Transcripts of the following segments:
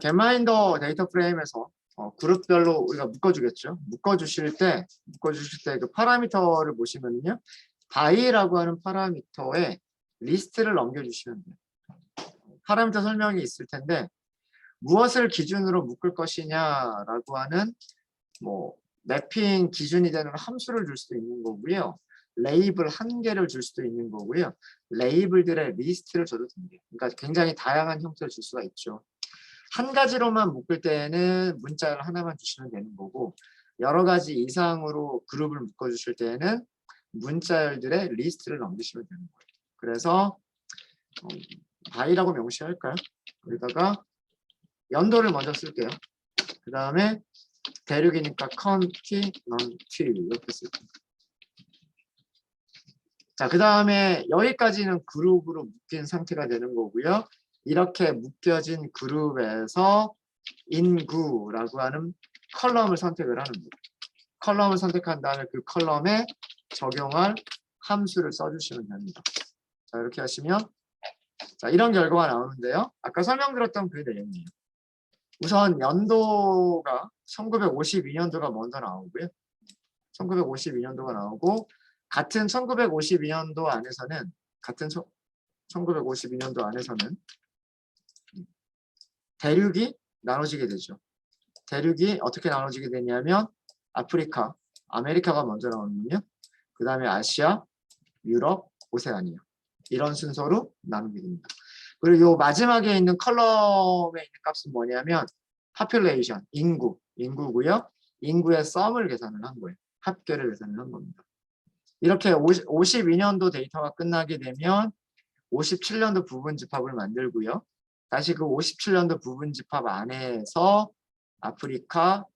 겟마인더 데이터 프레임에서 그룹별로 우리가 묶어주겠죠. 묶어주실 때 그 파라미터를 보시면요. 바이라고 하는 파라미터에 리스트를 넘겨주시면 돼요. 파라미터 설명이 있을 텐데 무엇을 기준으로 묶을 것이냐라고 하는 뭐 매핑 기준이 되는 함수를 줄 수도 있는 거고요. 레이블 한 개를 줄 수도 있는 거고요. 레이블들의 리스트를 줘도 됩니다. 그러니까 굉장히 다양한 형태를 줄 수가 있죠. 한 가지로만 묶을 때에는 문자를 하나만 주시면 되는 거고 여러 가지 이상으로 그룹을 묶어 주실 때에는 문자열들의 리스트를 넘기시면 되는 거예요. 그래서 바이라고 명시할까요? 여기다가 연도를 먼저 쓸게요. 그 다음에 대륙이니까 컨티, 넌티 이렇게 쓸게요. 자, 그 다음에 여기까지는 그룹으로 묶인 상태가 되는 거고요. 이렇게 묶여진 그룹에서 인구라고 하는 컬럼을 선택을 하는 거예요. 컬럼을 선택한 다음에 그 컬럼에 적용할 함수를 써주시면 됩니다. 자, 이렇게 하시면 자, 이런 결과가 나오는데요. 아까 설명드렸던 그 내용이에요. 우선 연도가 1952년도가 먼저 나오고요. 1952년도가 나오고 같은 1952년도 안에서는 1952년도 안에서는 대륙이 나눠지게 되죠. 대륙이 어떻게 나눠지게 되냐면 아프리카, 아메리카가 먼저 나오면요. 그 다음에 아시아, 유럽, 오세아니아 이런 순서로 나누게 됩니다. 그리고 요 마지막에 있는 컬럼에 있는 값은 뭐냐면 population, 인구고요. 인구의 썸을 계산을 한 거예요. 합계를 계산을 한 겁니다. 이렇게 52년도 데이터가 끝나게 되면 57년도 부분집합을 만들고요. 다시 그 57년도 부분집합 안에서 아프리카,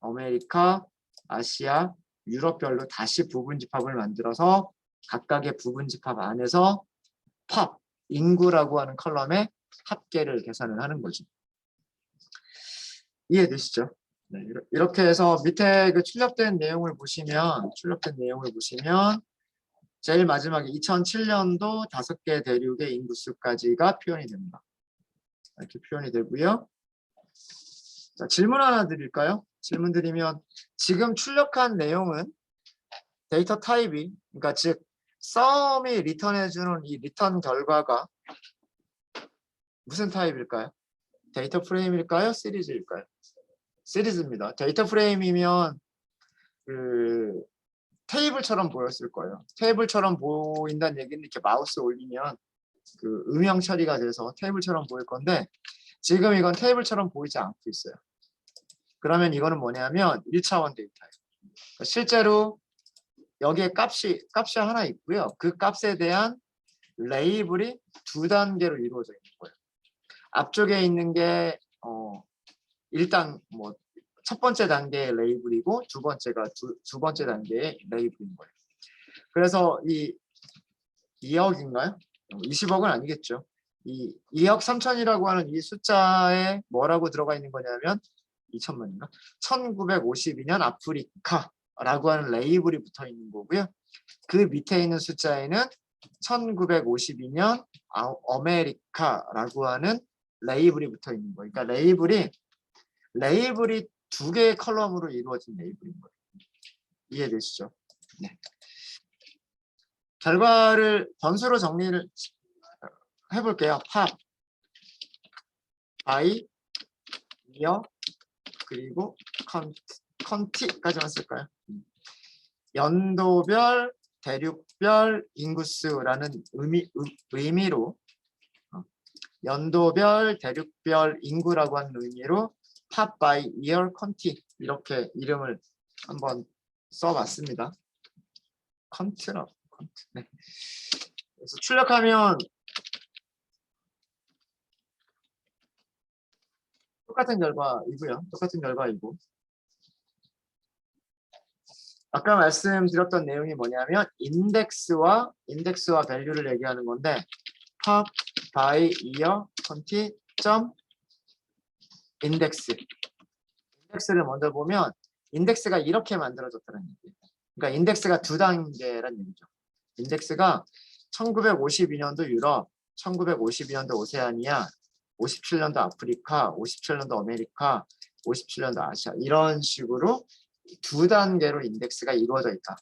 아메리카, 아시아, 유럽별로 다시 부분집합을 만들어서 각각의 부분집합 안에서 팝, 인구라고 하는 컬럼의 합계를 계산을 하는 거죠. 이해되시죠? 네, 이렇게 해서 밑에 그 출력된 내용을 보시면 제일 마지막에 2007년도 5개 대륙의 인구수까지가 표현이 됩니다. 이렇게 표현이 되고요. 자, 질문 하나 드릴까요? 질문 드리면 지금 출력한 내용은 데이터 타입이 그러니까 즉 썸이 리턴해주는 이 리턴 결과가 무슨 타입일까요? 데이터 프레임일까요? 시리즈일까요? 시리즈입니다. 데이터 프레임이면 그 테이블처럼 보였을 거예요. 테이블처럼 보인다는 얘기는 이렇게 마우스 올리면 그 음영 처리가 돼서 테이블처럼 보일 건데 지금 이건 테이블처럼 보이지 않고 있어요. 그러면 이거는 뭐냐면 1차원 데이터예요. 그러니까 실제로 여기에 값이 하나 있고요. 그 값에 대한 레이블이 2단계로 이루어져 있는 거예요. 앞쪽에 있는 게 일단 뭐 첫 번째 단계의 레이블이고 두 번째가 두 번째 단계의 레이블인 거예요. 그래서 이 2억인가요? 20억은 아니겠죠. 이 2억 3천이라고 하는 이 숫자에 뭐라고 들어가 있는 거냐면 2천만인가? 1952년 아프리카라고 하는 레이블이 붙어 있는 거고요. 그 밑에 있는 숫자에는 1952년 아메리카라고 하는 레이블이 붙어 있는 거예요. 그러니까 레이블이 두 개의 컬럼으로 이루어진 레이블인 거예요. 이해되시죠? 네. 결과를 번수로 정리를 해볼게요. 팝, 바이, 이어, 그리고 컨티까지만 쓸까요? 연도별, 대륙별, 인구수라는 의미로 연도별, 대륙별, 인구라고 하는 의미로 팝, 바이, 이어, 컨티 이렇게 이름을 한번 써봤습니다. 컨트라고. 네. 그래서 출력하면 똑같은 결과이고 아까 말씀드렸던 내용이 뭐냐면 인덱스와 밸류를 얘기하는 건데 팝, 바이, 이어, 컨티, 점, 인덱스를 먼저 보면 인덱스가 이렇게 만들어졌다는 얘기예요. 그러니까 인덱스가 2단계란 얘기죠. 인덱스가 1952년도 유럽, 1952년도 오세아니아, 57년도 아프리카, 57년도 아메리카, 57년도 아시아 이런 식으로 두 단계로 인덱스가 이루어져 있다.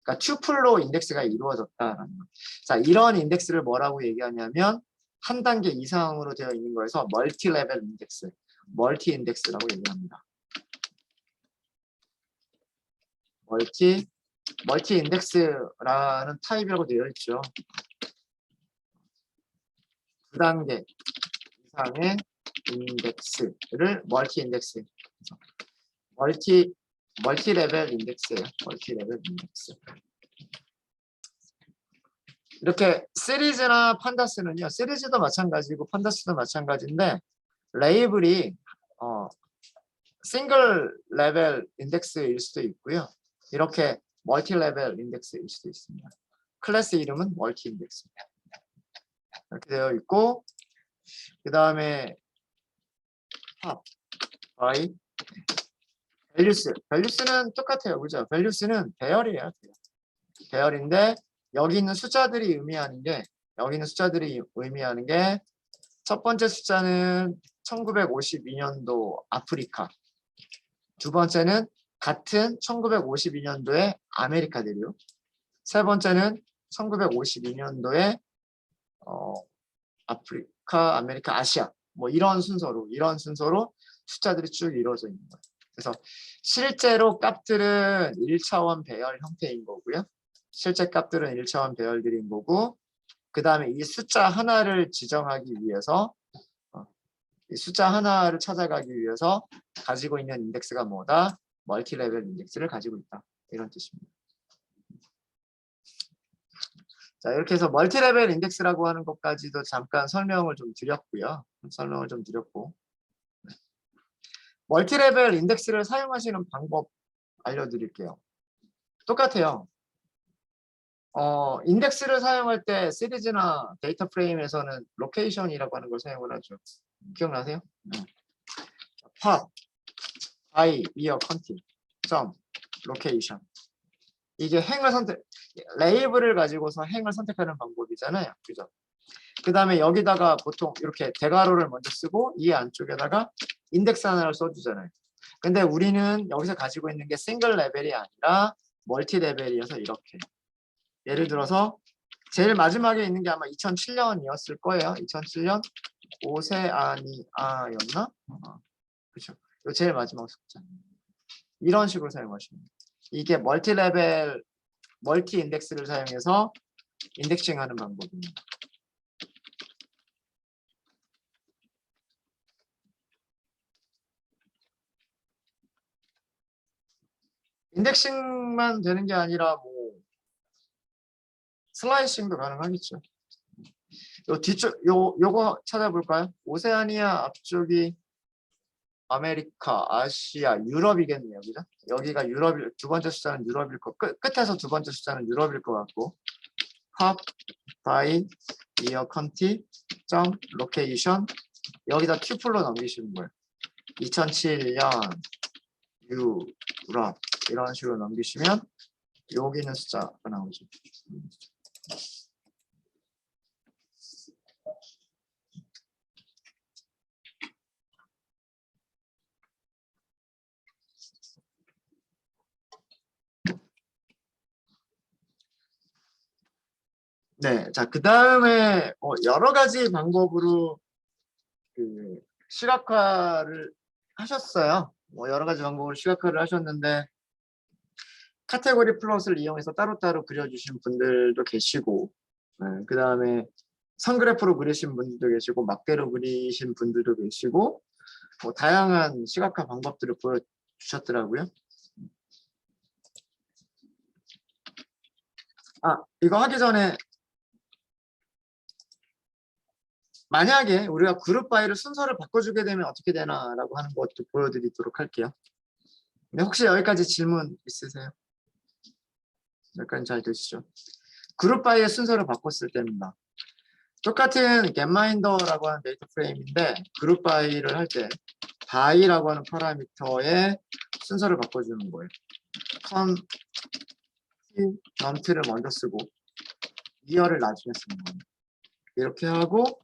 그러니까 튜플로 인덱스가 이루어졌다라는 거. 자, 이런 인덱스를 뭐라고 얘기하냐면 한 단계 이상으로 되어 있는 거에서 멀티 레벨 인덱스, 멀티 인덱스라고 얘기합니다. 멀티 인덱스라는 타입이라고 되어 있죠. 두 단계 이상의 인덱스를 멀티 인덱스. 멀티 레벨 인덱스예요. 멀티 레벨 인덱스. 이렇게 시리즈나 판다스는요. 시리즈도 마찬가지고 판다스도 마찬가지인데 레이블이 싱글 레벨 인덱스일 수도 있고요. 이렇게 멀티 레벨 인덱스일 수도 있습니다. 클래스 이름은 멀티 인덱스입니다. 이렇게 되어 있고 그 다음에 by 밸류스는 똑같아요. 그죠? 밸류스는 배열이에요. 배열인데 여기 있는 숫자들이 의미하는 게 첫 번째 숫자는 1952년도 아프리카, 두 번째는 같은 1952년도에 아메리카 대륙, 세 번째는 1952년도에 아프리카, 아메리카, 아시아 뭐 이런 순서로 숫자들이 쭉 이루어져 있는 거예요. 그래서 실제로 값들은 1차원 배열 형태인 거고요. 실제 값들은 1차원 배열들인 거고 그 다음에 이 숫자 하나를 지정하기 위해서 이 숫자 하나를 찾아가기 위해서 가지고 있는 인덱스가 뭐다? 멀티 레벨 인덱스를 가지고 있다. 이런 뜻입니다. 자, 이렇게 해서 멀티 레벨 인덱스라고 하는 것까지도 잠깐 설명을 좀 드렸고요. 멀티 레벨 인덱스를 사용하시는 방법 알려드릴게요. 똑같아요. 인덱스를 사용할 때 시리즈나 데이터 프레임에서는 로케이션이라고 하는 걸 사용을 하죠. 기억나세요? pop, by, year, conti, 점, 로케이션. 이게 레이블을 가지고서 행을 선택하는 방법이잖아요. 그죠? 그 다음에 여기다가 보통 이렇게 대괄호를 먼저 쓰고 이 안쪽에다가 인덱스 하나를 써주잖아요. 근데 우리는 여기서 가지고 있는 게 싱글 레벨이 아니라 멀티 레벨이어서 이렇게. 예를 들어서 제일 마지막에 있는 게 아마 2007년이었을 거예요. 2007년 오세아니아였나? 그렇죠. 이 제일 마지막 숫자. 이런 식으로 사용하시면 돼요. 이게 멀티 레벨, 멀티 인덱스를 사용해서 인덱싱하는 방법입니다. 인덱싱만 되는 게 아니라 뭐 슬라이싱도 가능하겠죠. 요 뒤쪽 요거 찾아볼까요? 오세아니아 앞쪽이 아메리카, 아시아, 유럽이겠네요. 그죠? 여기가 유럽일, 두 번째 숫자는 유럽일 거, 끝에서 두 번째 숫자는 유럽일 것 같고, pop, by, year, country, 점, location, 여기다 튜플로 넘기시는 거예요. 2007년 유럽 이런 식으로 넘기시면 여기 있는 숫자가 나오죠. 네, 자, 그 다음에 여러 가지 방법으로 그 시각화를 하셨어요. 여러 가지 방법으로 시각화를 하셨는데 카테고리 플롯을 이용해서 따로따로 그려주신 분들도 계시고, 그 다음에 선그래프로 그리신 분들도 계시고, 막대로 그리신 분들도 계시고, 다양한 시각화 방법들을 보여주셨더라고요. 이거 하기 전에 만약에 우리가 그룹 바이를 순서를 바꿔주게 되면 어떻게 되나라고 하는 것도 보여드리도록 할게요. 근데 혹시 여기까지 질문 있으세요? 여기까지 잘 되시죠? 그룹 바이의 순서를 바꿨을 때입니다. 똑같은 겟마인더라고 하는 데이터 프레임인데 그룹 바이를 할 때 바이라고 하는 파라미터의 순서를 바꿔주는 거예요. 넘트를 먼저 쓰고 이어를 나중에 쓰는 거예요. 이렇게 하고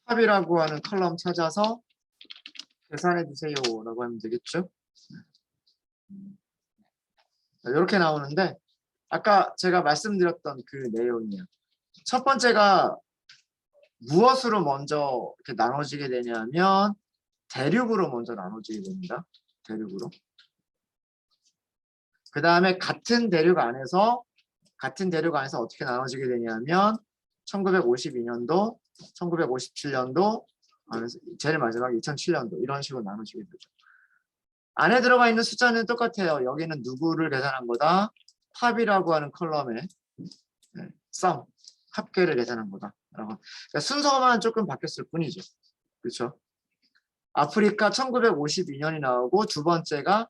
탑이라고 하는 컬럼 찾아서 계산해 주세요 라고 하면 되겠죠. 이렇게 나오는데 아까 제가 말씀드렸던 그 내용이에요. 첫 번째가 무엇으로 먼저 이렇게 나눠지게 되냐면 대륙으로 먼저 나눠지게 됩니다. 대륙으로. 그 다음에 같은 대륙 안에서 어떻게 나눠지게 되냐면 1952년도, 1957년도, 제일 마지막 2007년도 이런 식으로 나눠지게 되죠. 안에 들어가 있는 숫자는 똑같아요. 여기는 누구를 계산한 거다? 탑이라고 하는 컬럼의 썸, 합계를 계산한 거다. 그러니까 순서만 조금 바뀌었을 뿐이죠. 그렇죠? 아프리카 1952년이 나오고 두 번째가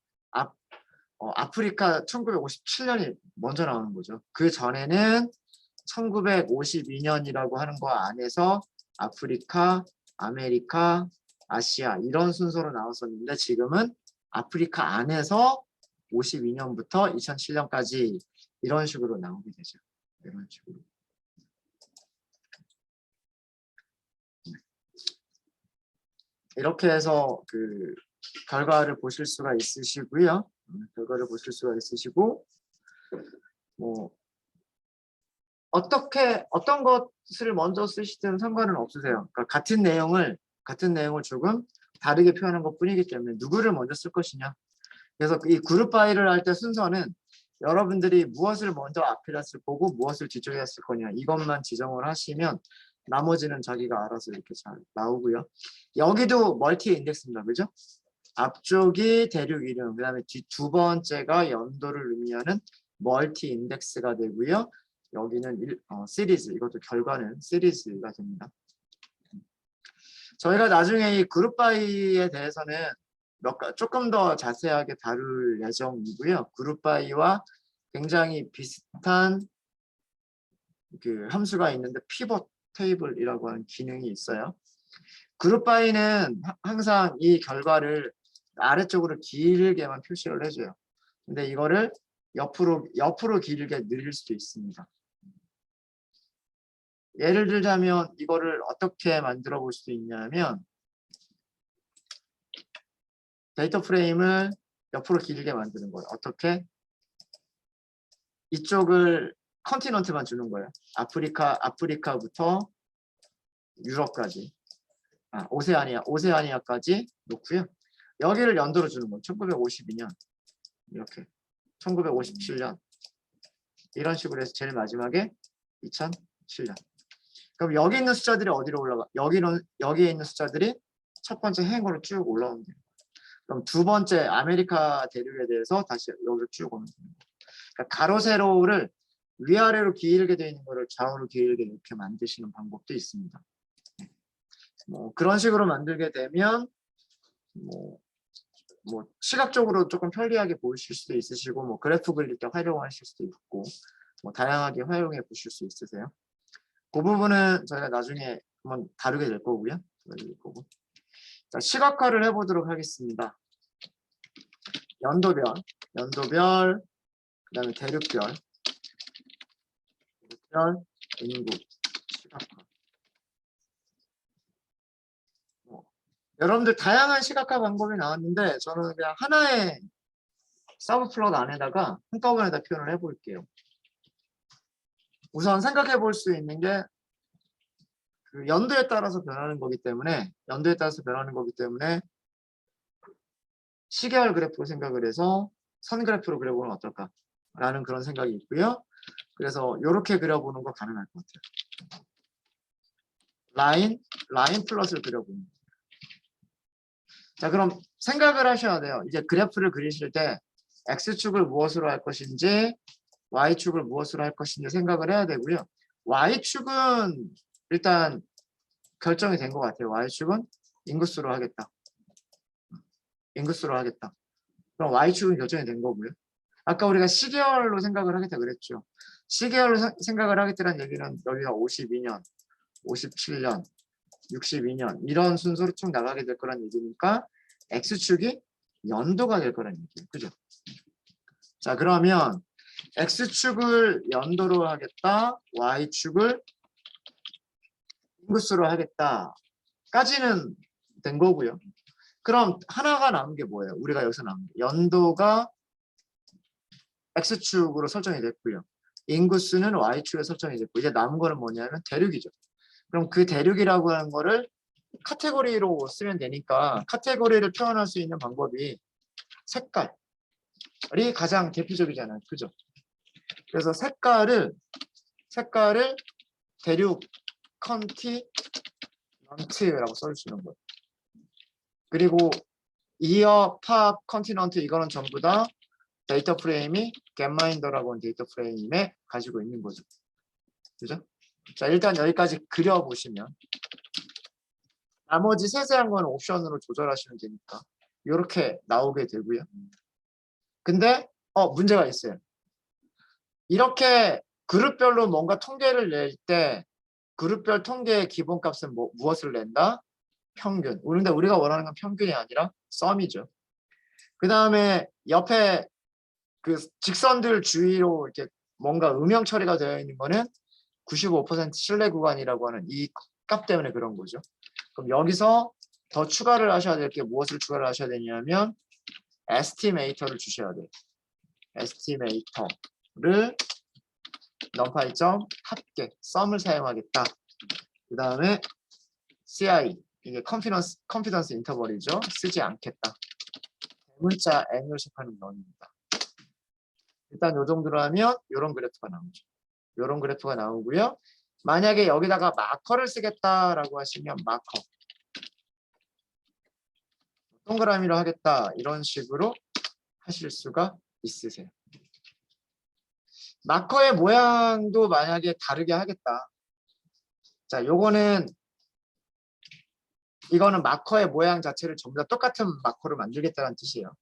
아프리카 1957년이 먼저 나오는 거죠. 그 전에는 1952년이라고 하는 거 안에서 아프리카, 아메리카, 아시아 이런 순서로 나왔었는데 지금은 아프리카 안에서 52년부터 2007년까지 이런 식으로 나오게 되죠. 이런 식으로. 이렇게 해서 그 결과를 보실 수가 있으시고요. 결과를 보실 수가 있으시고 뭐 어떤 것을 먼저 쓰시든 상관은 없으세요. 그러니까 같은 내용을 조금 다르게 표현한 것뿐이기 때문에 누구를 먼저 쓸 것이냐. 그래서 이 그룹 바이를 할 때 순서는 여러분들이 무엇을 먼저 앞에다 쓸 거고 무엇을 뒤쪽에 쓸 거냐 이것만 지정을 하시면 나머지는 자기가 알아서 이렇게 잘 나오고요. 여기도 멀티 인덱스입니다. 그죠? 앞쪽이 대륙 이름, 그 다음에 두 번째가 연도를 의미하는 멀티 인덱스가 되고요. 여기는 시리즈, 이것도 결과는 시리즈가 됩니다. 저희가 나중에 이 그룹 바이에 대해서는 조금 더 자세하게 다룰 예정이고요. 그룹 바이와 굉장히 비슷한 그 함수가 있는데 피벗 테이블이라고 하는 기능이 있어요. 그룹 바이는 항상 이 결과를 아래쪽으로 길게만 표시를 해줘요. 근데 이거를 옆으로 길게 늘릴 수도 있습니다. 예를 들자면 이거를 어떻게 만들어 볼 수 있냐면 데이터 프레임을 옆으로 길게 만드는 거예요. 어떻게? 이쪽을 컨티넌트만 주는 거예요. 아프리카부터 유럽까지. 오세아니아까지 놓고요. 여기를 연도로 주는 거예요. 1952년 이렇게 1957년 이런 식으로 해서 제일 마지막에 2007년. 그럼 여기 있는 숫자들이 어디로 올라가? 여기에 있는 숫자들이 첫 번째 행으로 쭉 올라오는 거예요. 그럼 두 번째 아메리카 대륙에 대해서 다시 여기로 쭉 오는 거예요. 그러니까 가로 세로를 위아래로 길게 되어 있는 거를 좌우로 길게 이렇게 만드시는 방법도 있습니다. 뭐 그런 식으로 만들게 되면 뭐 시각적으로 조금 편리하게 보이실 수도 있으시고 뭐 그래프 그릴 때 활용하실 수도 있고 뭐 다양하게 활용해 보실 수 있으세요. 그 부분은 저희가 나중에 한번 다루게 될 거고요. 자, 시각화를 해보도록 하겠습니다. 연도별, 그다음에 대륙별, 인구, 시각화. 여러분들 다양한 시각화 방법이 나왔는데 저는 그냥 하나의 서브 플롯 안에다가 한꺼번에 다 표현을 해볼게요. 우선 생각해 볼 수 있는 게 그 연도에 따라서 변하는 거기 때문에 시계열 그래프로 생각을 해서 선 그래프로 그려보면 어떨까라는 그런 생각이 있고요. 그래서 이렇게 그려보는 거 가능할 것 같아요. 라인 플러스를 그려보는 거예요. 자, 그럼 생각을 하셔야 돼요. 이제 그래프를 그리실 때 X축을 무엇으로 할 것인지 Y축을 무엇으로 할 것인지 생각을 해야 되고요. Y축은 일단 결정이 된 것 같아요. Y축은 인구수로 하겠다. 그럼 Y축은 결정이 된 거고요. 아까 우리가 시계열로 생각을 하겠다 그랬죠. 시계열로 생각을 하겠다는 얘기는 여기가 52년, 57년, 62년 이런 순서로 쭉 나가게 될 거란 얘기니까 X축이 연도가 될 거란 얘기예요. 그죠? 자, 그러면 X축을 연도로 하겠다. Y축을 인구수로 하겠다. 까지는 된 거고요. 그럼 하나가 남은 게 뭐예요? 우리가 여기서 남은 게 연도가 X축으로 설정이 됐고요. 인구수는 Y축에 설정이 됐고 이제 남은 거는 뭐냐면 대륙이죠. 그럼 그 대륙이라고 하는 거를 카테고리로 쓰면 되니까 카테고리를 표현할 수 있는 방법이 색깔이 가장 대표적이잖아요. 그죠? 그래서 색깔을 대륙 컨티넌트라고 써주시는 거예요. 그리고 이어, 팝, 컨티넌트 이거는 전부 다 데이터 프레임이 겟마인더라고 하는 데이터 프레임에 가지고 있는 거죠. 그죠? 자, 일단 여기까지 그려보시면 나머지 세세한 건 옵션으로 조절하시면 되니까 이렇게 나오게 되고요. 근데 문제가 있어요. 이렇게 그룹별로 뭔가 통계를 낼 때 그룹별 통계의 기본값은 무엇을 낸다? 평균. 근데 우리가 원하는 건 평균이 아니라 썸이죠. 그 다음에 옆에 그 직선들 주위로 이렇게 뭔가 음영 처리가 되어 있는 거는 95% 신뢰 구간이라고 하는 이 값 때문에 그런 거죠. 그럼 여기서 더 추가를 하셔야 될 게 무엇을 추가를 하셔야 되냐면 에스티메이터를 주셔야 돼요. 에스티메이터를 numpy 합계 썸을 사용하겠다. 그 다음에 CI 이게 컨피던스 인터벌이죠. 쓰지 않겠다. 대문자 n을 곱하는 넌입니다. 일단 요 정도로 하면 이런 그래프가 나오죠. 이런 그래프가 나오고요. 만약에 여기다가 마커를 쓰겠다라고 하시면 마커 동그라미로 하겠다 이런 식으로 하실 수가 있으세요. 마커의 모양도 만약에 다르게 하겠다. 자, 이거는 마커의 모양 자체를 전부 다 똑같은 마커를 만들겠다는 뜻이에요.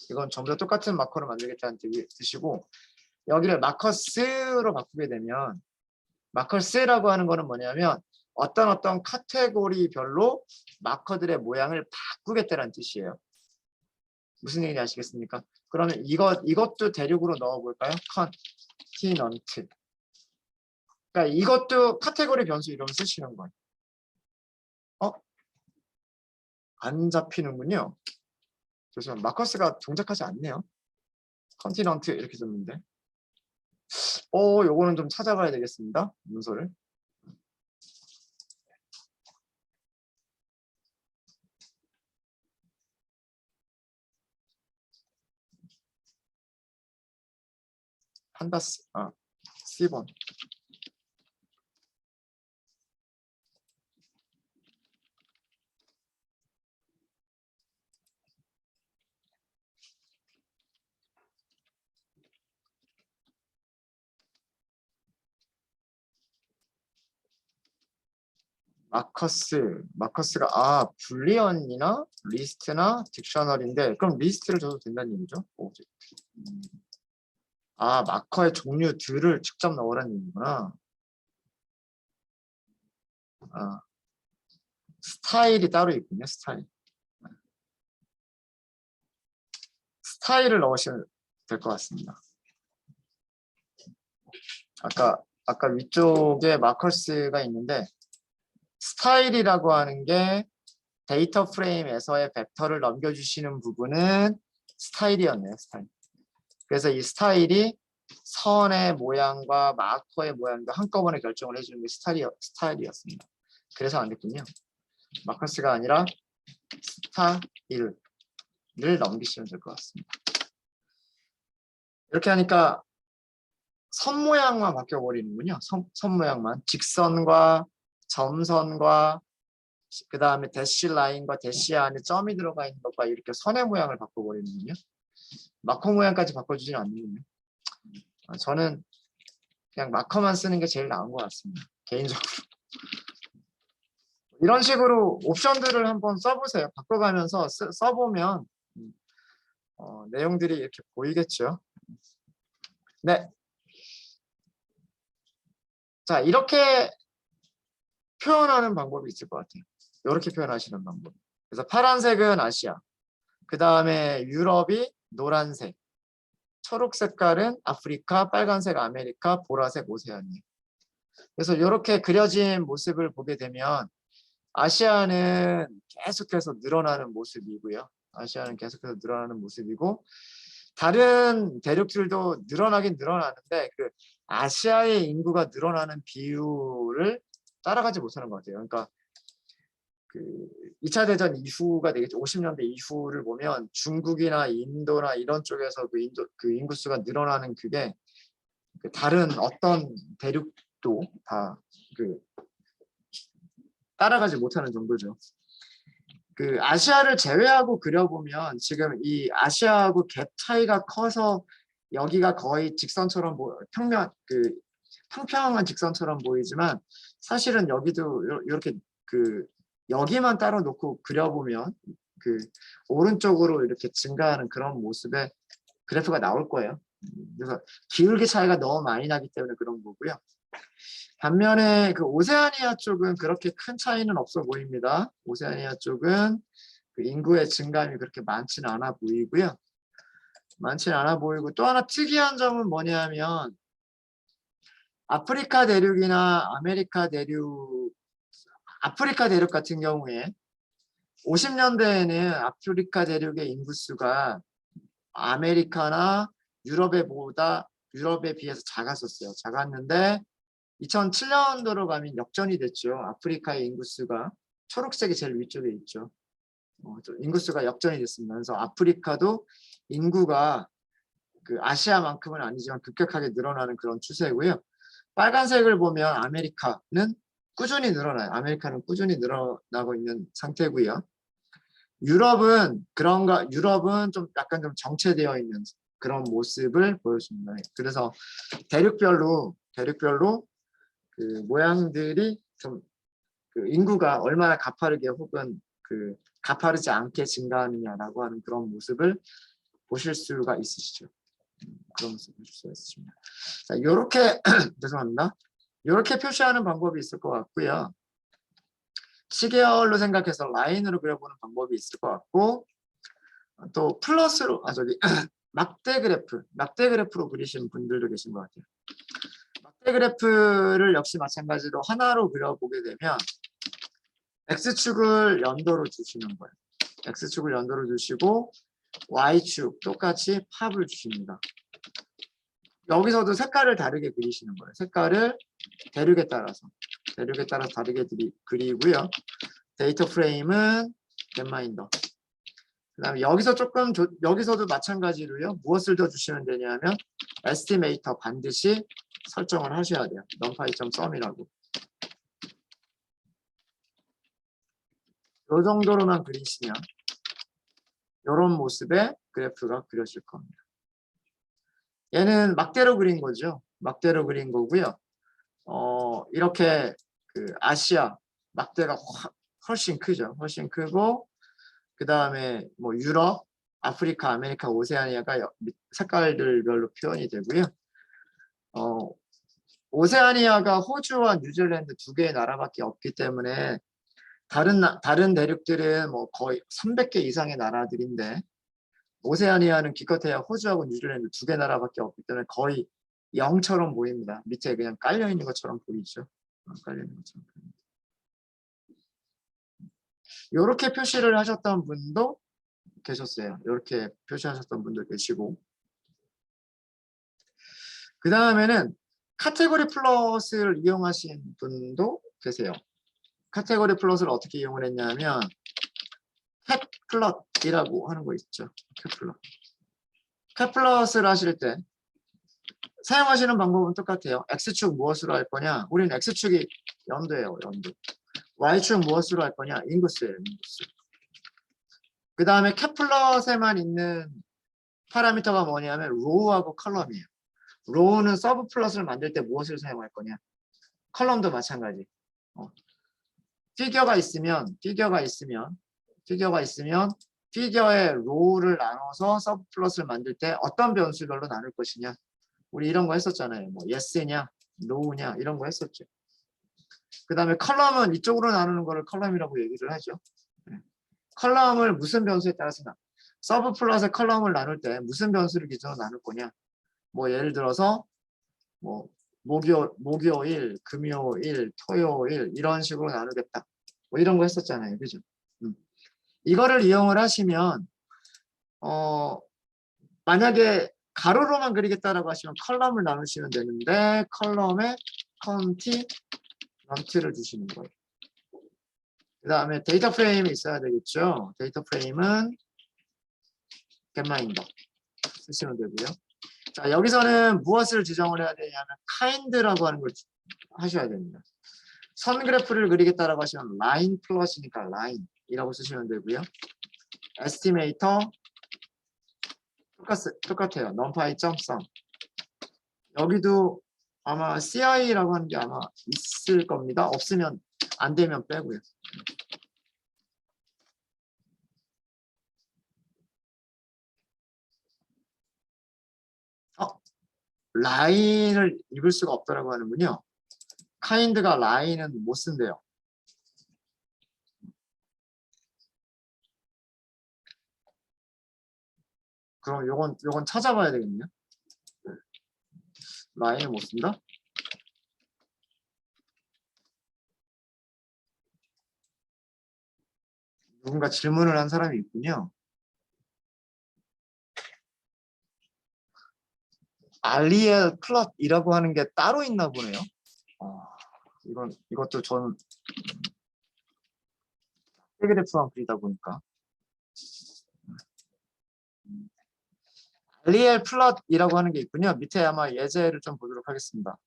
이건 전부 다 똑같은 마커를 만들겠다는 뜻이고 여기를 마커스로 바꾸게 되면 마커스라고 하는 거는 뭐냐면 어떤 카테고리별로 마커들의 모양을 바꾸겠다는 뜻이에요. 무슨 얘기인지 아시겠습니까? 그러면 이것도 대륙으로 넣어볼까요? 컨티넌트. 그러니까 이것도 카테고리 변수 이름 쓰시는 거예요. 안 잡히는군요. 죄송합니다. 마커스가 동작하지 않네요. 컨티넌트 이렇게 썼는데. 요거는 좀 찾아봐야 되겠습니다. 문서를. 판다스, C번. 마커스가 불리언이나 리스트나 딕셔너리인데 그럼 리스트를 줘도 된다는 얘기죠? 오브젝트. 마커의 종류들을 직접 넣으라는 얘기구나. 스타일이 따로 있군요. 스타일을 넣으시면 될 것 같습니다. 아까 위쪽에 마커스가 있는데 스타일이라고 하는 게 데이터 프레임에서의 벡터를 넘겨주시는 부분은 스타일이었네요. 스타일. 그래서 이 스타일이 선의 모양과 마커의 모양도 한꺼번에 결정을 해주는 게 스타일이었습니다. 그래서 안 됐군요. 마커스가 아니라 스타일을 넘기시면 될 것 같습니다. 이렇게 하니까 선 모양만 바뀌어버리는군요. 선 모양만. 직선과 점선과 그 다음에 대시 라인과 대시 안에 점이 들어가 있는 것과 이렇게 선의 모양을 바꿔버리는군요. 마커 모양까지 바꿔주지는 않는군요. 저는 그냥 마커만 쓰는 게 제일 나은 것 같습니다. 개인적으로. 이런 식으로 옵션들을 한번 써보세요. 바꿔가면서 써보면 내용들이 이렇게 보이겠죠. 네. 자, 이렇게 표현하는 방법이 있을 것 같아요. 이렇게 표현하시는 방법. 그래서 파란색은 아시아. 그 다음에 유럽이 노란색. 초록 색깔은 아프리카, 빨간색 아메리카, 보라색 오세아니아. 그래서 이렇게 그려진 모습을 보게 되면 아시아는 계속해서 늘어나는 모습이고요. 아시아는 계속해서 늘어나는 모습이고 다른 대륙들도 늘어나긴 늘어나는데 그 아시아의 인구가 늘어나는 비율을 따라가지 못하는 것 같아요. 그러니까 그 2차 대전 이후가 되겠죠. 50년대 이후를 보면 중국이나 인도나 이런 쪽에서 그 인구수가 늘어나는 그게 그 다른 어떤 대륙도 다 그 따라가지 못하는 정도죠. 그 아시아를 제외하고 그려보면 지금 이 아시아하고 갭 차이가 커서 여기가 거의 직선처럼 평평한 직선처럼 보이지만 사실은 여기도 이렇게 그 여기만 따로 놓고 그려보면 그 오른쪽으로 이렇게 증가하는 그런 모습의 그래프가 나올 거예요. 그래서 기울기 차이가 너무 많이 나기 때문에 그런 거고요. 반면에 그 오세아니아 쪽은 그렇게 큰 차이는 없어 보입니다. 오세아니아 쪽은 그 인구의 증감이 그렇게 많지는 않아 보이고요. 많지는 않아 보이고 또 하나 특이한 점은 뭐냐면 아프리카 대륙이나 아프리카 대륙 같은 경우에 50년대에는 아프리카 대륙의 인구수가 아메리카나 유럽에 비해서 작았었어요. 작았는데 2007년도로 가면 역전이 됐죠. 아프리카의 인구수가 초록색이 제일 위쪽에 있죠. 인구수가 역전이 됐습니다. 그래서 아프리카도 인구가 그 아시아만큼은 아니지만 급격하게 늘어나는 그런 추세고요. 빨간색을 보면 아메리카는 꾸준히 늘어나요. 아메리카는 꾸준히 늘어나고 있는 상태고요. 유럽은 좀 약간 좀 정체되어 있는 그런 모습을 보여줍니다. 그래서 대륙별로 그 모양들이 좀 그 인구가 얼마나 가파르게 혹은 그 가파르지 않게 증가하느냐라고 하는 그런 모습을 보실 수가 있으시죠. 그런 모습을 보실 수가 있으십니다. 자, 이렇게 죄송합니다. 이렇게 표시하는 방법이 있을 것 같고요. 시계열로 생각해서 라인으로 그려보는 방법이 있을 것 같고 또 플러스로 막대 그래프로 그리신 분들도 계신 것 같아요. 막대 그래프를 역시 마찬가지로 하나로 그려보게 되면 X축을 연도로 주시는 거예요. X축을 연도로 주시고 Y축 똑같이 팝을 주십니다. 여기서도 색깔을 다르게 그리시는 거예요. 색깔을 대륙에 따라서 다르게 그리고요. 데이터 프레임은 겟마인더. 그 다음에 여기서도 마찬가지로요. 무엇을 더 주시면 되냐면 에스티메이터 반드시 설정을 하셔야 돼요. numpy.sum이라고. 이 정도로만 그리시면 이런 모습의 그래프가 그려질 겁니다. 얘는 막대로 그린 거죠. 막대로 그린 거고요. 이렇게 그 아시아 막대가 훨씬 크죠. 훨씬 크고 그 다음에 뭐 유럽, 아프리카, 아메리카, 오세아니아가 색깔들별로 표현이 되고요. 오세아니아가 호주와 뉴질랜드 두 개의 나라밖에 없기 때문에 다른 대륙들은 뭐 거의 300개 이상의 나라들인데 오세아니아는 기껏해야 호주하고 뉴질랜드 두 개 나라밖에 없기 때문에 거의 0처럼 보입니다. 밑에 그냥 깔려 있는 것처럼 보이죠. 깔려 있는 것처럼 보입니다. 이렇게 표시를 하셨던 분도 계셨어요. 이렇게 표시하셨던 분도 계시고 그 다음에는 카테고리 플롯을 이용하신 분도 계세요. 카테고리 플롯을 어떻게 이용을 했냐면 캣플롯이라고 하는 거 있죠. 캣플롯을 하실 때 사용하시는 방법은 똑같아요. X축 무엇으로 할 거냐? 우리는 X축이 연도예요. 연도. Y축 무엇으로 할 거냐? 인구수예요. 인구수. 그 다음에 캣플롯에만 있는 파라미터가 뭐냐면 로우하고 컬럼이에요. 로우는 서브 플롯을 만들 때 무엇을 사용할 거냐? 컬럼도 마찬가지. 피겨가 있으면 피겨의 로우를 나눠서 서브 플롯을 만들 때 어떤 변수별로 나눌 것이냐? 우리 이런 거 했었잖아요. 뭐 yes냐, no냐 이런 거 했었죠. 그 다음에 컬럼은 이쪽으로 나누는 거를 컬럼이라고 얘기를 하죠. 컬럼을 무슨 변수에 따라서 서브 플롯의 컬럼을 나눌 때 무슨 변수를 기준으로 나눌 거냐? 뭐 예를 들어서 뭐 목요일, 금요일, 토요일 이런 식으로 나누겠다. 뭐 이런 거 했었잖아요. 그죠? 이거를 이용을 하시면 만약에 가로로만 그리겠다라고 하시면 컬럼을 나누시면 되는데 컬럼에 컨티 런트를 주시는 거예요. 그 다음에 데이터 프레임이 있어야 되겠죠. 데이터 프레임은 getMinder 쓰시면 되고요. 자, 여기서는 무엇을 지정을 해야 되냐면 kind라고 하는 걸 하셔야 됩니다. 선 그래프를 그리겠다라고 하시면 line 플러스니까 line이라고 쓰시면 되고요. estimator 똑같아요. numpy.sum 여기도 아마 CI라고 하는 게 아마 있을 겁니다. 없으면 안 되면 빼고요. 라인을 읽을 수가 없더라고 하는군요. kind가 라인은 못 쓴대요. 그럼 요건 찾아봐야 되겠네요. 라인을 못 쓴다? 누군가 질문을 한 사람이 있군요. 알리엘 플롯이라고 하는 게 따로 있나 보네요. 이것도 저는 그래프만 그리다 보니까 알리엘 플롯이라고 하는 게 있군요. 밑에 아마 예제를 좀 보도록 하겠습니다.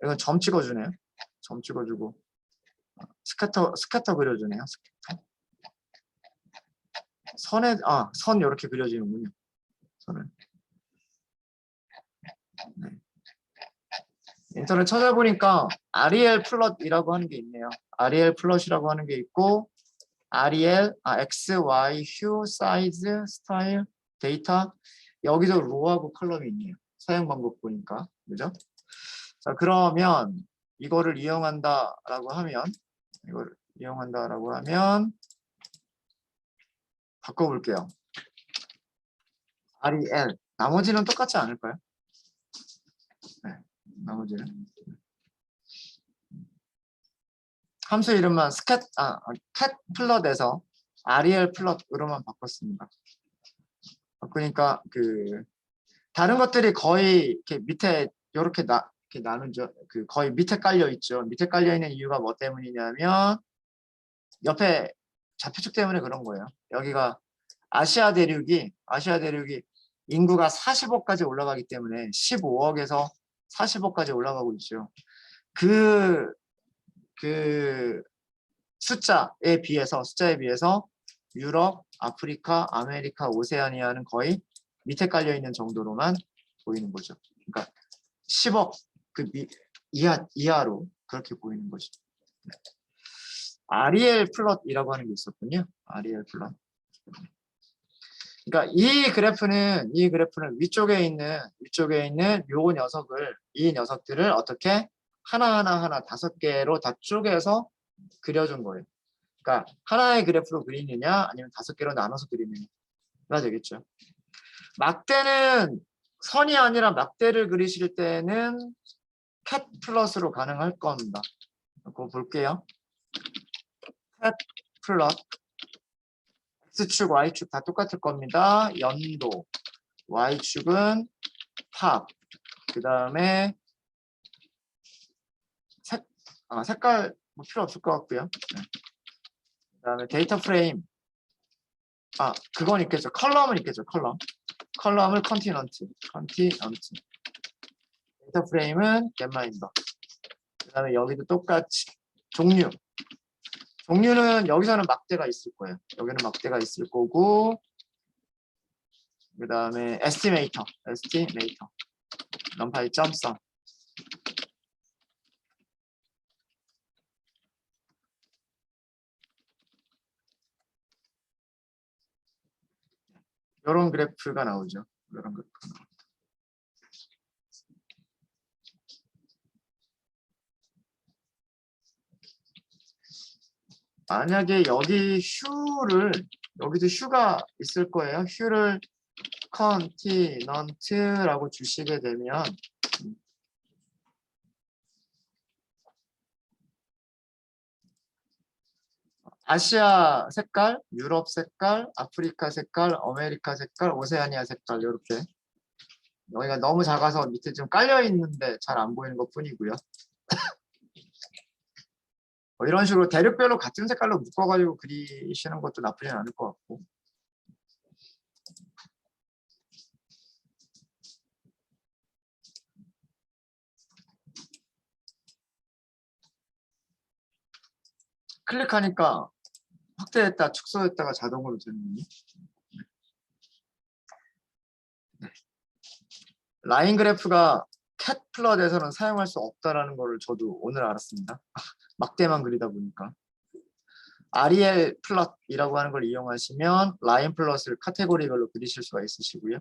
이건 점 찍어주네요. 점 찍어주고 스캐터 그려주네요. 스캐터. 선 이렇게 그려지는군요. 선을. 네. 인터넷 찾아보니까 REL 플롯이라고 하는 게 있네요. REL 플롯이라고 하는 게 있고 REL, X, Y, 휴, 사이즈, 스타일, 데이터 여기서 로하고 컬럼이 있네요. 사용 방법 보니까 그죠? 자 그러면 이거를 이용한다라고 하면 바꿔볼게요. REL 나머지는 똑같지 않을까요? 네, 나머지는 함수 이름만 cat 플롯에서 REL 플롯으로만 바꿨습니다. 바꾸니까 다른 것들이 거의 이렇게 밑에 이렇게 나누죠. 거의 밑에 깔려 있죠. 밑에 깔려 있는 이유가 뭐 때문이냐면 옆에 좌표축 때문에 그런 거예요. 여기가 아시아 대륙이 인구가 40억까지 올라가기 때문에 15억에서 40억까지 올라가고 있죠. 그 숫자에 비해서 유럽, 아프리카, 아메리카, 오세아니아는 거의 밑에 깔려 있는 정도로만 보이는 거죠. 그러니까 10억 이하로 그렇게 보이는 거죠. REL 플롯이라고 하는 게 있었군요. REL 플롯. 그러니까 이 그래프는 위쪽에 있는 이 녀석들을 어떻게 하나 5개로 다 쪼개서 그려준 거예요. 그러니까 하나의 그래프로 그리느냐 아니면 5개로 나눠서 그리느냐가 되겠죠. 막대는 선이 아니라 막대를 그리실 때는 cat 플러스로 가능할 겁니다. 그거 볼게요. cat 플러스 X축, Y축 다 똑같을 겁니다. 연도, Y축은 팝, 그 다음에 색깔 뭐 필요 없을 것 같고요. 네. 그 다음에 데이터 프레임, 그건 있겠죠. 컬럼은 있겠죠. 컬럼을 컨티넌트. 데이터 프레임은 getMinder. 그 다음에 여기도 똑같이 종류는 여기서는 막대가 있을 거예요. 여기는 막대가 있을 거고 그 다음에 estimator numpy 점성 이런 그래프가 나오죠. 이런 그래프가 나옵니다. 만약에 여기도 휴가 있을 거예요. 휴를 컨티넌트라고 주시게 되면 아시아 색깔, 유럽 색깔, 아프리카 색깔, 아메리카 색깔, 오세아니아 색깔 이렇게. 여기가 너무 작아서 밑에 좀 깔려 있는데 잘 안 보이는 것 뿐이고요. 이런 식으로 대륙별로 같은 색깔로 묶어가지고 그리시는 것도 나쁘지 않을 것 같고. 클릭하니까 확대했다, 축소했다가 자동으로 되는. 라인 그래프가 캣 플롯에서는 사용할 수 없다라는 거를 저도 오늘 알았습니다. 막대만 그리다 보니까. REL 플롯이라고 하는 걸 이용하시면 라인 플롯을 카테고리별로 그리실 수가 있으시고요.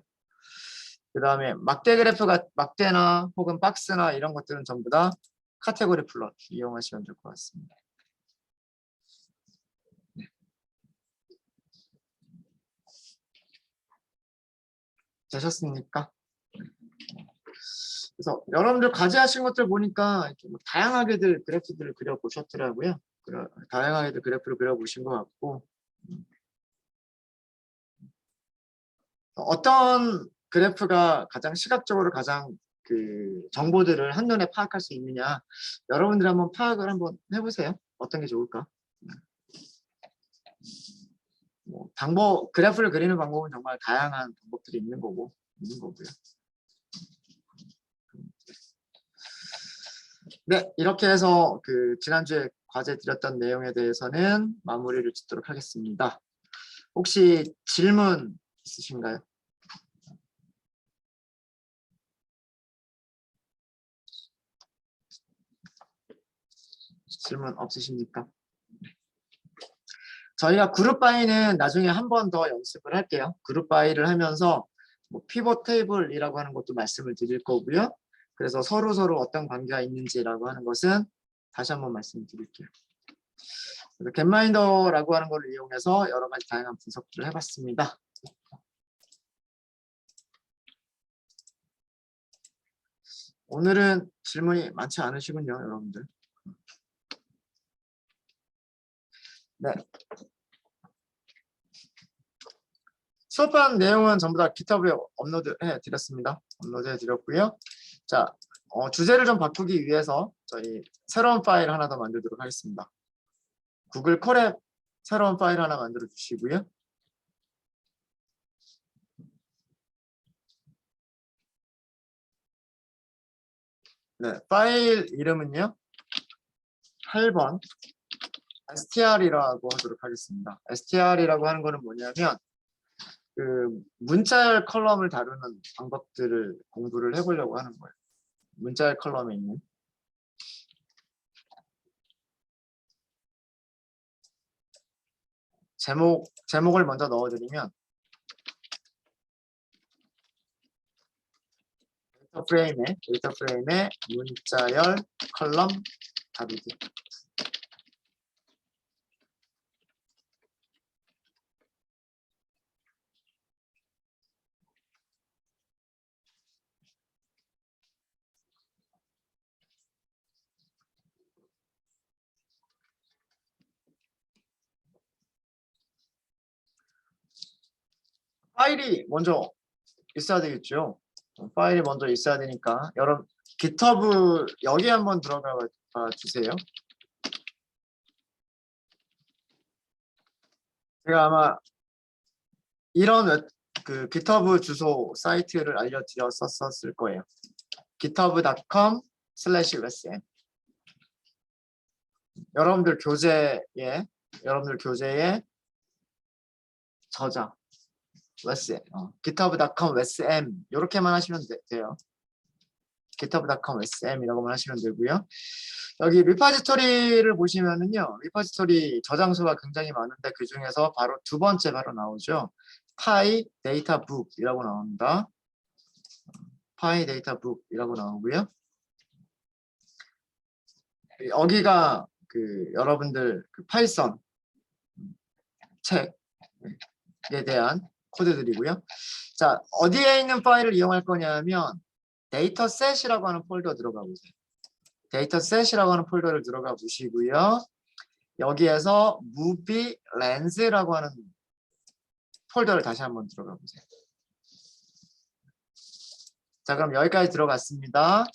그 다음에 막대 그래프가 막대나 혹은 박스나 이런 것들은 전부 다 카테고리 플롯 이용하시면 될 것 같습니다. 네. 되셨습니까? 그래서 여러분들 과제하신 것들 보니까 이렇게 뭐 다양하게들 그래프들을 그려보셨더라고요. 다양하게들 그래프를 그려보신 것 같고, 어떤 그래프가 가장 시각적으로 가장 그 정보들을 한눈에 파악할 수 있느냐, 여러분들 한번 파악을 한번 해보세요. 어떤 게 좋을까? 뭐 그래프를 그리는 방법은 정말 다양한 방법들이 있는 거고요. 네, 이렇게 해서 그 지난주에 과제 드렸던 내용에 대해서는 마무리를 짓도록 하겠습니다. 혹시 질문 있으신가요? 질문 없으십니까? 저희가 그룹 바이는 나중에 한 번 더 연습을 할게요. 그룹 바이를 하면서 뭐 피벗 테이블이라고 하는 것도 말씀을 드릴 거고요. 그래서 서로 어떤 관계가 있는지라고 하는 것은 다시 한번 말씀드릴게요. 겟마인더라고 하는 것을 이용해서 여러 가지 다양한 분석들을 해봤습니다. 오늘은 질문이 많지 않으시군요, 여러분들. 네. 수업한 내용은 전부 다 GitHub에 업로드해 드렸습니다. 업로드해 드렸고요. 자, 주제를 좀 바꾸기 위해서 저희 새로운 파일 하나 더 만들도록 하겠습니다. 구글 콜앱 새로운 파일 하나 만들어 주시고요. 네, 파일 이름은요. 8번 str이라고 하도록 하겠습니다. str이라고 하는 거는 뭐냐면 그 문자열 컬럼을 다루는 방법들을 공부를 해보려고 하는 거예요. 문자열 컬럼에 있는 제목을 먼저 넣어드리면 데이터 프레임에 문자열 컬럼 다루기. 파일이 먼저 있어야 되겠죠. 파일이 먼저 있어야 되니까 여러분 GitHub 여기 한번 들어가 주세요. 제가 아마 이런 그 GitHub 주소 사이트를 알려드렸었을 거예요. github.com/wsm. 여러분들 교재에 저장 wsm, github.com wsm 이렇게만 하시면 돼요. github.com wsm이라고만 하시면 되고요. 여기 리파지토리를 보시면은요, 리파지토리 저장소가 굉장히 많은데 그 중에서 바로 두 번째 바로 나오죠. 파이 데이터 북이라고 나옵니다. 파이 데이터 북이라고 나오고요. 여기가 그 여러분들 그 파이썬 책에 대한 코드들이고요. 자, 어디에 있는 파일을 이용할 거냐면 데이터셋이라고 하는 폴더 들어가 보세요. 데이터셋이라고 하는 폴더를 들어가 보시고요. 여기에서 movie lens라고 하는 폴더를 다시 한번 들어가 보세요. 자, 그럼 여기까지 들어갔습니다.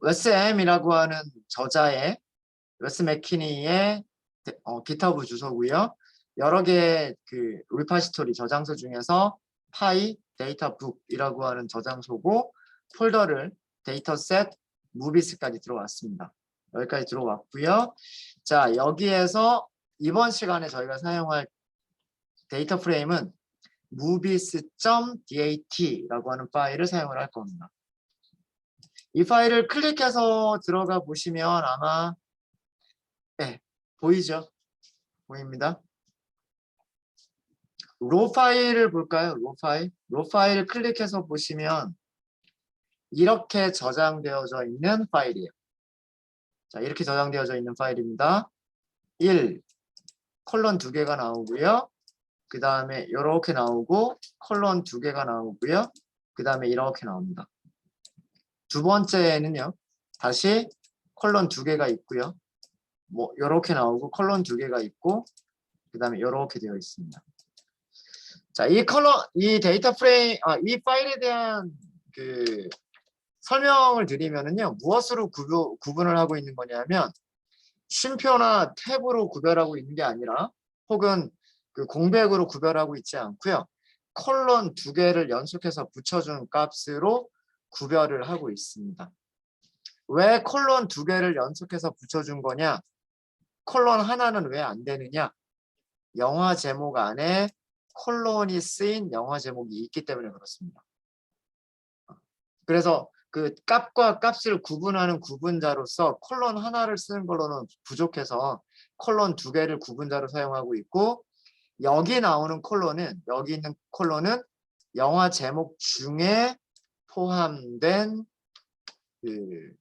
웨스 M이라고 하는 저자의 웨스 맥키니의 GitHub 주소고요. 여러 개의 그 리파지토리 저장소 중에서 파이 데이터북이라고 하는 저장소고 폴더를 데이터셋 무비스까지 들어왔습니다. 여기까지 들어왔고요. 자, 여기에서 이번 시간에 저희가 사용할 데이터 프레임은 movies.dat라고 하는 파일을 사용을 할 겁니다. 이 파일을 클릭해서 들어가 보시면 아마 보이죠? 보입니다. 로 파일을 볼까요? 로 파일. 로 파일을 클릭해서 보시면 이렇게 저장되어져 있는 파일이에요. 자, 이렇게 저장되어져 있는 파일입니다. 1, 콜론 2개가 나오고요. 그 다음에 이렇게 나오고 콜론 2개가 나오고요. 그 다음에 이렇게 나옵니다. 두 번째는요. 다시 콜론 2개가 있고요. 뭐 이렇게 나오고 콜론 2개가 있고 그 다음에 이렇게 되어 있습니다. 자, 이 데이터 프레임, 이 파일에 대한 그 설명을 드리면은요, 무엇으로 구분을 하고 있는 거냐면, 쉼표나 탭으로 구별하고 있는 게 아니라, 혹은 그 공백으로 구별하고 있지 않고요, 콜론 2개를 연속해서 붙여준 값으로 구별을 하고 있습니다. 왜 콜론 2개를 연속해서 붙여준 거냐? 콜론 하나는 왜 안 되느냐? 영화 제목 안에 콜론이 쓰인 영화 제목이 있기 때문에 그렇습니다. 그래서 그 값과 값을 구분하는 구분자로서 콜론 하나를 쓰는 걸로는 부족해서 콜론 2개를 구분자로 사용하고 있고, 여기 나오는 콜론은, 여기 있는 콜론은 영화 제목 중에 포함된 그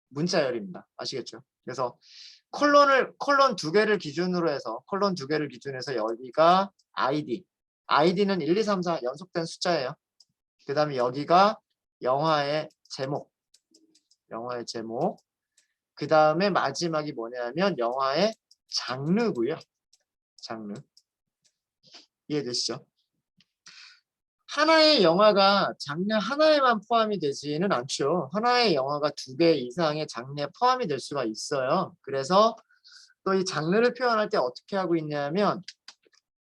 문자열입니다. 아시겠죠? 그래서 콜론 2개를 기준으로 해서 여기가 아이디는 1, 2, 3, 4 연속된 숫자예요. 그 다음에 여기가 영화의 제목, 그 다음에 마지막이 뭐냐면 영화의 장르고요. 장르. 이해되시죠? 하나의 영화가 장르 하나에만 포함이 되지는 않죠. 하나의 영화가 2개 이상의 장르에 포함이 될 수가 있어요. 그래서 또 이 장르를 표현할 때 어떻게 하고 있냐면,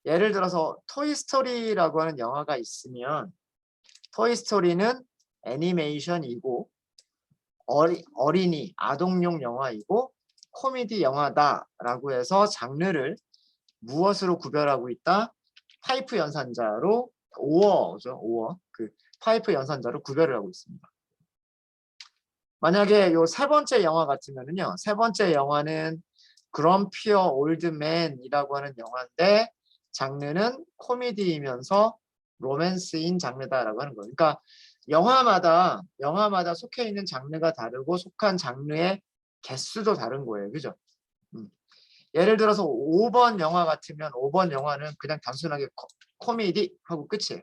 예를 들어서 토이스토리라고 하는 영화가 있으면 토이스토리는 애니메이션이고 어린이, 아동용 영화이고 코미디 영화다라고 해서 장르를 무엇으로 구별하고 있다? 파이프 연산자로 오어죠. 그 파이프 연산자로 구별을 하고 있습니다. 만약에 요 세 번째 영화 같으면은요. 세 번째 영화는 그럼피어 올드맨이라고 하는 영화인데 장르는 코미디이면서 로맨스인 장르다라고 하는 거예요. 그러니까 영화마다 속해 있는 장르가 다르고 속한 장르의 개수도 다른 거예요. 그죠? 예를 들어서 5번 영화 같으면 5번 영화는 그냥 단순하게 코미디 하고 끝이에요.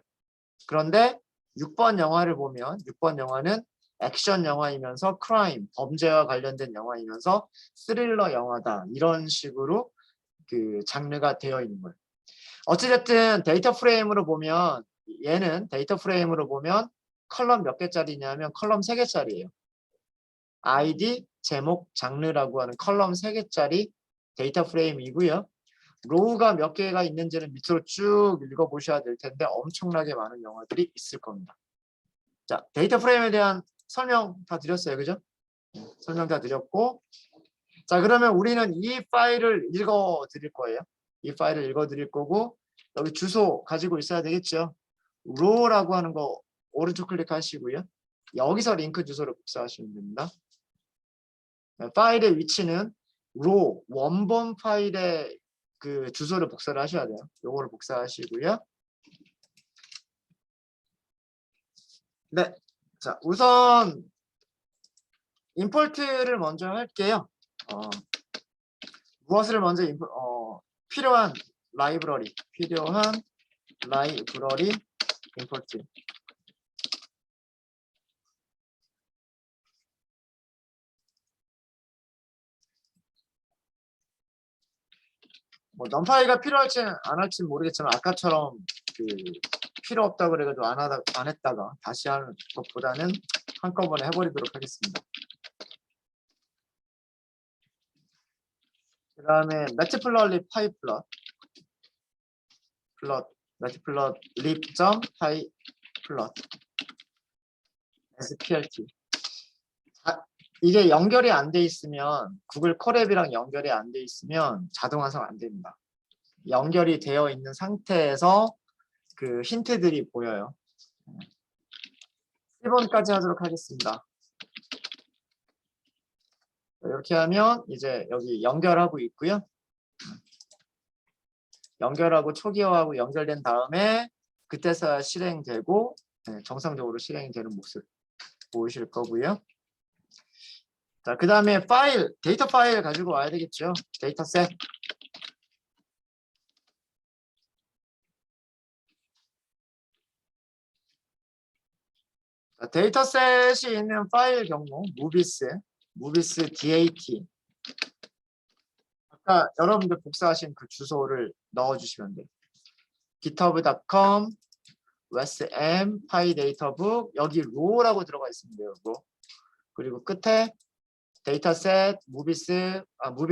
그런데 6번 영화를 보면 6번 영화는 액션 영화이면서 크라임, 범죄와 관련된 영화이면서 스릴러 영화다. 이런 식으로 그 장르가 되어 있는 거예요. 어찌됐든 데이터 프레임으로 보면 얘는 데이터 프레임으로 보면 컬럼 몇 개짜리냐면 컬럼 3개짜리예요. 아이디, 제목, 장르라고 하는 컬럼 3개짜리 데이터 프레임이고요. 로우가 몇 개가 있는지는 밑으로 쭉 읽어보셔야 될 텐데 엄청나게 많은 영화들이 있을 겁니다. 자, 데이터 프레임에 대한 설명 다 드렸어요. 그죠? 설명 다 드렸고, 자, 그러면 우리는 이 파일을 읽어 드릴 거예요. 이 파일을 읽어 드릴 거고, 여기 주소 가지고 있어야 되겠죠? row라고 하는 거 오른쪽 클릭하시고요. 여기서 링크 주소를 복사하시면 됩니다. 파일의 위치는 row, 원본 파일의 그 주소를 복사를 하셔야 돼요. 요거를 복사하시고요. 네. 자, 우선 임포트를 먼저 할게요. 무엇을 먼저 필요한 라이브러리 임포트. 뭐 넘파이가 필요할지 안 할지는 모르겠지만 아까처럼 그 필요 없다 그래가지고 안 했다가 다시 하는 것보다는 한꺼번에 해버리도록 하겠습니다. 그 다음에 매트플롯립 파이플럿 매트플롯 립.점 파이플럿 SPLT. 이게 연결이 안 돼 있으면 구글 콜앱이랑 연결이 안 돼 있으면 자동 완성 안 됩니다. 연결이 되어 있는 상태에서 그 힌트들이 보여요. 1번까지 하도록 하겠습니다. 이렇게 하면 이제 여기 연결하고 있고요. 연결하고 초기화하고 연결된 다음에 그때서야 실행되고 정상적으로 실행되는 모습 보이실 거고요. 자, 그 다음에 데이터 파일 가지고 와야 되겠죠. 데이터셋. 자, 데이터셋이 있는 파일 경로, 무비스 DAT. 아까 여러분들 복사하신 그 주소를 넣어주시면 돼요. github.com wsm pydatebook 여기 row라고 들어가 있습니다. row. 그리고 끝에 데이터셋 무비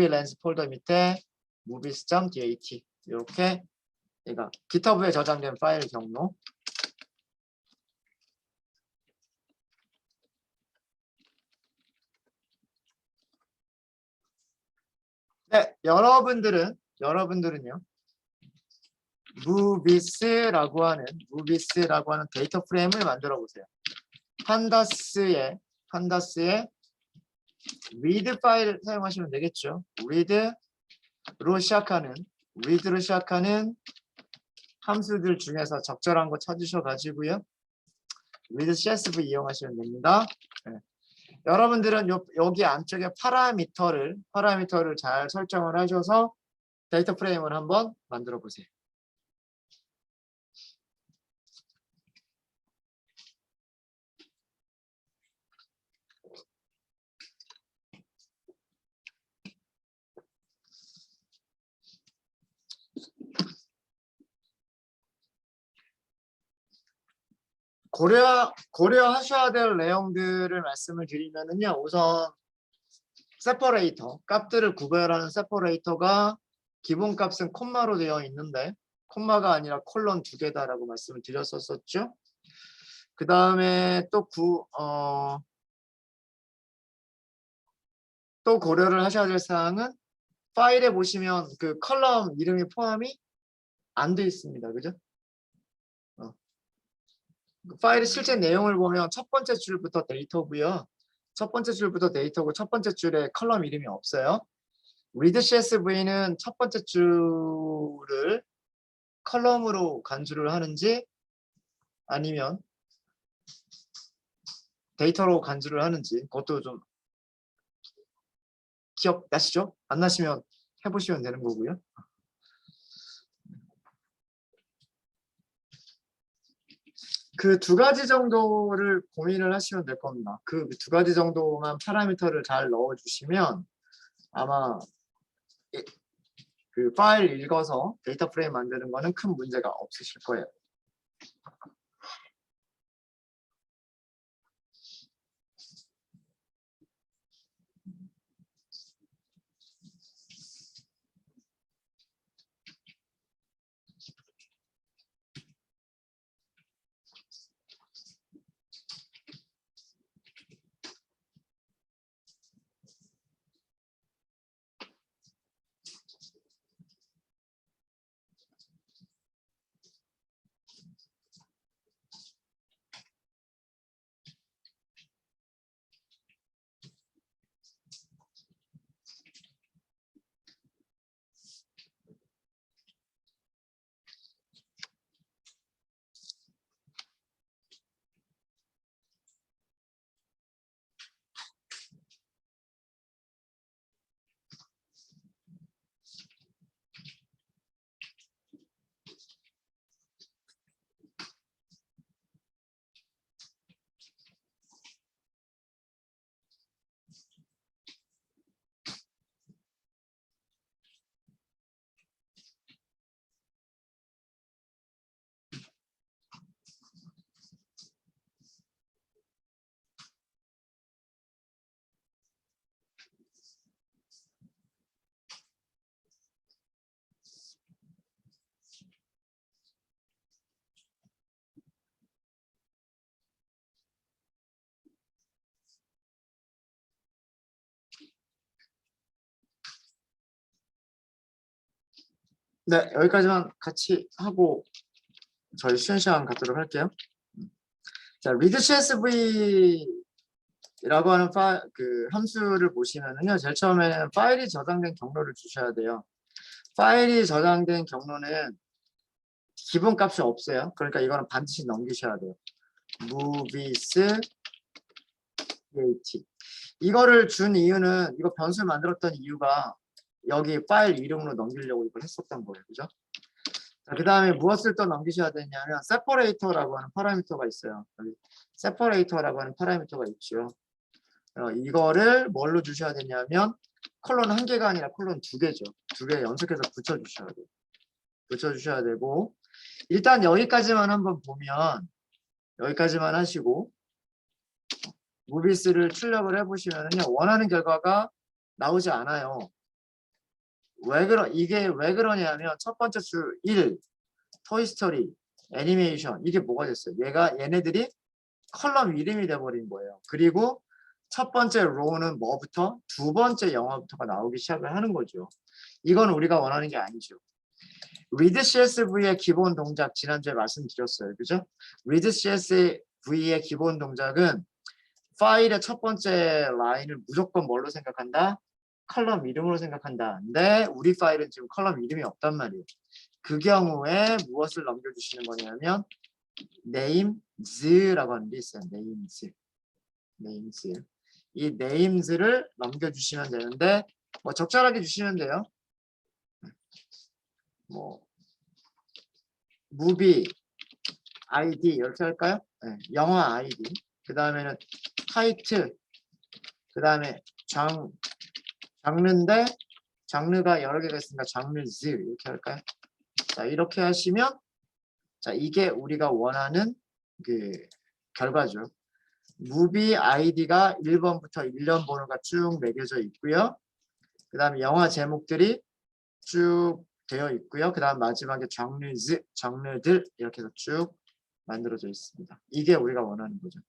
렌즈 폴더 밑에 movies.dat 이렇게 얘가 GitHub에 저장된 파일 경로. 네, 여러분들은요. 무비스라고 하는 데이터 프레임을 만들어 보세요. 판다스의 read 파일 사용하시면 되겠죠. read로 시작하는 함수들 중에서 적절한 거 찾으셔 가지고요. read csv 이용하시면 됩니다. 네. 여러분들은 여기 안쪽에 파라미터를 잘 설정을 하셔서 데이터 프레임을 한번 만들어 보세요. 고려하셔야 될 내용들을 말씀을 드리면은요. 우선 세퍼레이터, 값들을 구별하는 세퍼레이터가 기본 값은 콤마로 되어 있는데 콤마가 아니라 콜론 2개다라고 말씀을 드렸었죠. 그 다음에 또 고려를 하셔야 될 사항은 파일에 보시면 그 컬럼 이름이 포함이 안 돼 있습니다. 그죠? 파일의 실제 내용을 보면 첫 번째 줄부터 데이터고요. 첫 번째 줄에 컬럼 이름이 없어요. read CSV는 첫 번째 줄을 컬럼으로 간주를 하는지 아니면 데이터로 간주를 하는지 그것도 좀 기억나시죠? 안 나시면 해보시면 되는 거고요. 그 두 가지 정도를 고민을 하시면 될 겁니다. 그 두 가지 정도만 파라미터를 잘 넣어주시면 아마 그 파일 읽어서 데이터 프레임 만드는 거는 큰 문제가 없으실 거예요. 네, 여기까지만 같이 하고 저희 쉬는 시간 갖도록 할게요. 자, readcsv라고 하는 그 함수를 보시면은요, 제일 처음에는 파일이 저장된 경로를 주셔야 돼요. 파일이 저장된 경로는 기본 값이 없어요. 그러니까 이거는 반드시 넘기셔야 돼요. movies create. 이거를 준 이유는, 이거 변수를 만들었던 이유가 여기 파일 이름으로 넘기려고 이걸 했었던 거예요. 그죠? 그 다음에 무엇을 또 넘기셔야 되냐면 separator라고 하는 파라미터가 있어요. 여기 separator라고 하는 파라미터가 있죠. 이거를 뭘로 주셔야 되냐면 컬론 한 개가 아니라 컬론 두 개죠. 두 개 연속해서 붙여주셔야 돼요. 붙여주셔야 되고, 일단 여기까지만 한번 보면, 여기까지만 하시고 무비스를 출력을 해보시면요, 원하는 결과가 나오지 않아요. 이게 왜 그러냐면 첫 번째 수 1, 토이스토리, 애니메이션, 이게 뭐가 됐어요? 얘네들이 컬럼 이름이 돼버린 거예요. 그리고 첫 번째 로우는 뭐부터? 두 번째 영화부터가 나오기 시작을 하는 거죠. 이건 우리가 원하는 게 아니죠. readcsv의 기본 동작 지난주에 말씀드렸어요. 그죠? readcsv의 기본 동작은 파일의 첫 번째 라인을 무조건 뭘로 생각한다? 컬럼 이름으로 생각한다. 근데 우리 파일은 지금 컬럼 이름이 없단 말이에요. 그 경우에 무엇을 넘겨주시는 거냐면 names라고 하는 게 있어요. names. 이 names를 넘겨주시면 되는데 뭐 적절하게 주시면 돼요. 뭐 movie ID 이렇게 할까요? 네, 영화 ID. 그 다음에는 타이틀. 그 다음에 장르인데 장르가 여러 개가 있으니까 장르즈 이렇게 할까요? 자, 이렇게 하시면 자, 이게 우리가 원하는 그 결과죠. 무비 아이디가 1번부터 1년 번호가 쭉 매겨져 있고요. 그 다음에 영화 제목들이 쭉 되어 있고요. 그 다음 마지막에 장르들 이렇게 해서 쭉 만들어져 있습니다. 이게 우리가 원하는 거죠.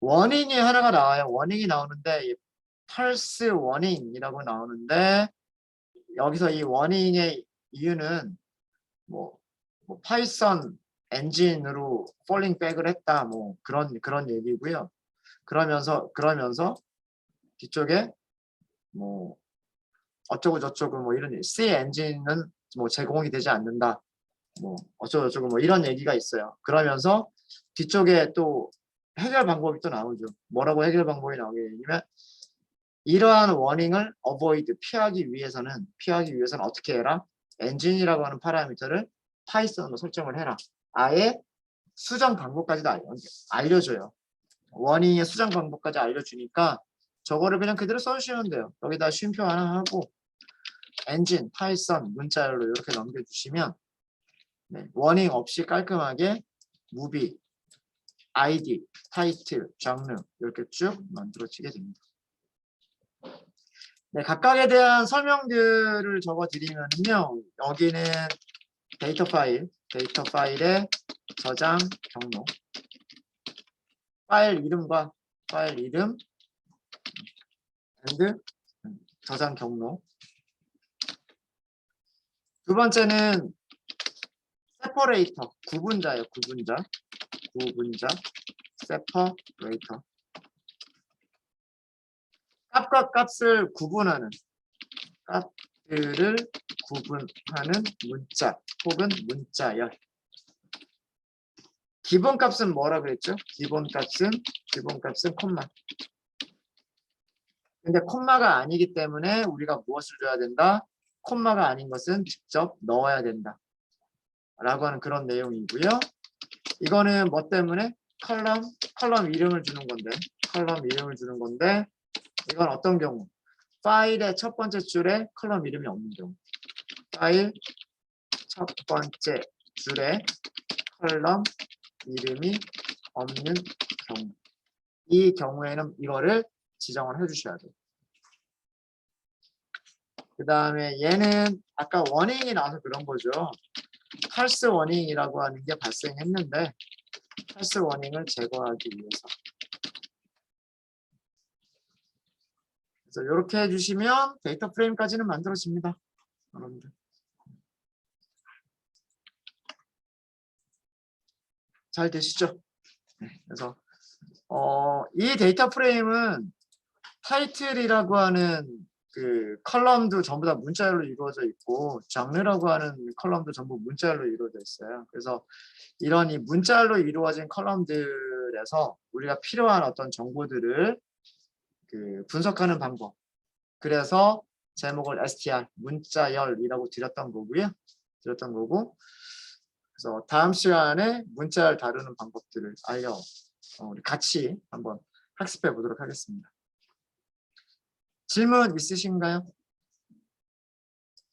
워닝이 하나가 나와요. 워닝이 나오는데 펄스 워닝이라고 나오는데 여기서 이 워닝의 이유는 뭐 파이썬 엔진으로 폴링 백을 했다 뭐 그런 얘기고요. 그러면서 뒤쪽에 뭐 어쩌고 저쩌고 뭐 이런 C 엔진은 뭐 제공이 되지 않는다. 뭐 어쩌고 저쩌고 뭐 이런 얘기가 있어요. 그러면서 뒤쪽에 또 해결 방법이 또 나오죠. 뭐라고 해결 방법이 나오게 되냐면 이러한 워닝을 피하기 위해서는 어떻게 해라? 엔진이라고 하는 파라미터를 파이썬으로 설정을 해라. 아예 수정 방법까지도 알려줘요. 워닝의 수정 방법까지 알려주니까 저거를 그냥 그대로 써주시면 돼요. 여기다 쉼표 하나 하고 엔진, 파이썬, 문자열로 이렇게 넘겨주시면 네, 워닝 없이 깔끔하게 무비, 아이디, 타이틀, 장르 이렇게 쭉 만들어지게 됩니다. 네, 각각에 대한 설명들을 적어드리면요. 여기는 데이터 파일의 저장 경로, 파일 이름과 파일 이름, and 저장 경로. 두 번째는 세퍼레이터, 구분자예요. 구분자, 세퍼레이터. 값과 값을 구분하는, 값들을 구분하는 문자 혹은 문자열. 기본값은 뭐라 그랬죠? 기본값은 콤마. 근데 콤마가 아니기 때문에 우리가 무엇을 줘야 된다? 콤마가 아닌 것은 직접 넣어야 된다. 라고 하는 그런 내용이고요. 이거는 뭐 때문에? 컬럼 이름을 주는 건데, 이건 어떤 경우? 파일의 첫 번째 줄에 컬럼 이름이 없는 경우. 파일 첫 번째 줄에 컬럼 이름이 없는 경우. 이 경우에는 이거를 지정을 해주셔야 돼요. 그 다음에 얘는 아까 워닝이 나와서 그런 거죠. false 워닝이라고 하는 게 발생했는데 false 워닝을 제거하기 위해서. 그래서 이렇게 해주시면 데이터 프레임까지는 만들어집니다. 여러분들. 잘 되시죠? 네, 그래서 이 데이터 프레임은 타이틀이라고 하는 그 컬럼도 전부 다 문자열로 이루어져 있고 장르라고 하는 컬럼도 전부 문자열로 이루어져 있어요. 그래서 이런 이 문자열로 이루어진 컬럼들에서 우리가 필요한 어떤 정보들을 그 분석하는 방법. 그래서 제목을 str 문자열이라고 드렸던 거고요. 그래서 다음 시간에 문자열 다루는 방법들을 우리 같이 한번 학습해 보도록 하겠습니다. 질문 있으신가요?